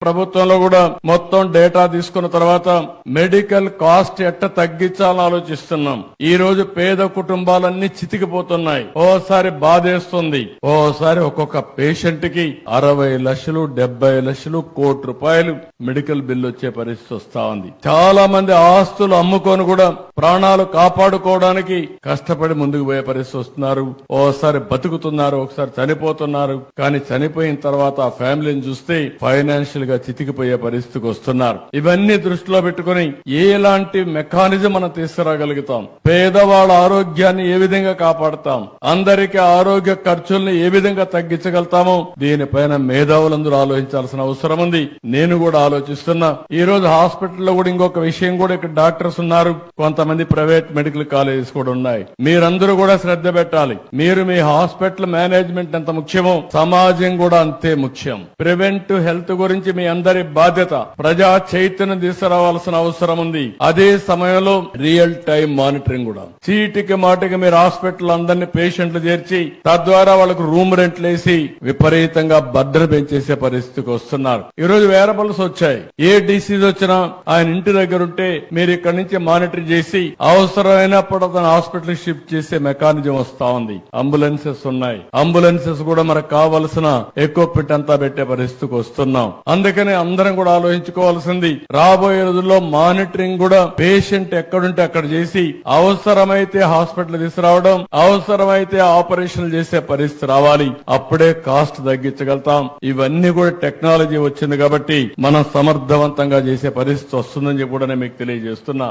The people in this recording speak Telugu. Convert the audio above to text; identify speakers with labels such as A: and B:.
A: ప్రభుత్వంలో కూడా మొత్తం డేటా తీసుకున్న తర్వాత మెడికల్ కాస్ట్ ఎట్ట తగ్గించాలని ఆలోచిస్తున్నాం. ఈ రోజు పేద కుటుంబాలన్నీ చితికిపోతున్నాయి. ఓసారి బాధేస్తుంది, ఓసారి ఒక్కొక్క పేషెంట్ కి 60 లక్షలు 70 లక్షలు కోటి రూపాయలు మెడికల్ బిల్లు వచ్చే పరిస్థితి వస్తా ఉంది. చాలా మంది ఆస్తులు అమ్ముకొని కూడా ప్రాణాలు కాపాడుకోవడానికి కష్టపడి ముందుకు పోయే పరిస్థితి వస్తున్నారు. ఓసారి బతుకుతున్నారు, ఒకసారి చనిపోతున్నారు. కానీ చనిపోయిన తర్వాత ఆ ఫ్యామిలీని చూస్తే ఫైనాన్షియల్ గా చితికిపోయే పరిస్థితికి వస్తున్నారు. ఇవన్నీ దృష్టిలో పెట్టుకుని ఎలాంటి మెకానిజం మనం తీసుకురాగలుగుతాం, పేదవాళ్ళ ఆరోగ్యాన్ని ఏ విధంగా కాపాడుతాం, అందరికీ ఆరోగ్య ఖర్చుల్ని ఏ విధంగా తగ్గించగలుగుతామో దీనిపైన మేధావులందరూ ఆలోచించాల్సిన అవసరం ఉంది. నేను కూడా ఆలోచిస్తున్నా. ఈ రోజు హాస్పిటల్లో కూడా ఇంకొక విషయం కూడా ఇక్కడ డాక్టర్స్ ఉన్నారు, కొంతమంది ప్రైవేట్ మెడికల్ కాలేజెస్ కూడా ఉన్నాయి. మీరందరూ కూడా శ్రద్ధ పెట్టాలి. మీరు మీ హాస్పిటల్ మేనేజ్మెంట్ ఎంత ముఖ్యమో సమాజం కూడా అంతే ముఖ్యం. ప్రివెంటివ్ హెల్త్ గురించి మీ అందరి బాధ్యత. ప్రజా చైతన్యం తీసుకురావాల్సిన అవసరం ఉంది. అదే సమయంలో రియల్ టైం మానిటరింగ్ కూడా. చీటికి మాటికి మీరు హాస్పిటల్ అందరినీ పేషెంట్లు చేర్చి తద్వారా వాళ్ళకు రూమ్ రెంట్లు వేసి విపరీతంగా బర్డెన్ పెంచేసే పరిస్థితికి వస్తున్నారు. ఈ రోజు వేరబుల్స్ వచ్చాయి. ఏ డిసీజ్ వచ్చినా ఆయన ఇంటి దగ్గర ఉంటే మీరు ఇక్కడ నుంచి మానిటర్ చేసి అవసరమైనప్పుడు అతను హాస్పిటల్ షిఫ్ట్ చేసే మెకానిజం వస్తా ఉంది. అంబులెన్సెస్ ఉన్నాయి. అంబులెన్సెస్ కూడా మనకు కావలసిన ఎక్విప్మెంట్ అంతా పెట్టే పరిస్థితికి వస్తున్నాం. అందుకని అందరం కూడా ఆలోచించుకోవాల్సింది రాబోయే రోజుల్లో మానిటరింగ్ కూడా పేషెంట్ ఎక్కడుంటే అక్కడ చేసి అవసరమైతే హాస్పిటల్ తీసుకురావడం, అవసరమైతే ఆపరేషన్లు చేసే పరిస్థితి రావాలి. అప్పుడే కాస్ట్ తగ్గించగలుగుతాం. ఇవన్నీ కూడా టెక్నాలజీ వచ్చింది కాబట్టి మనం సమర్థవంతంగా చేసే పరిస్థితి వస్తుందని చెప్పి కూడా నేను మీకు తెలియజేస్తున్నా.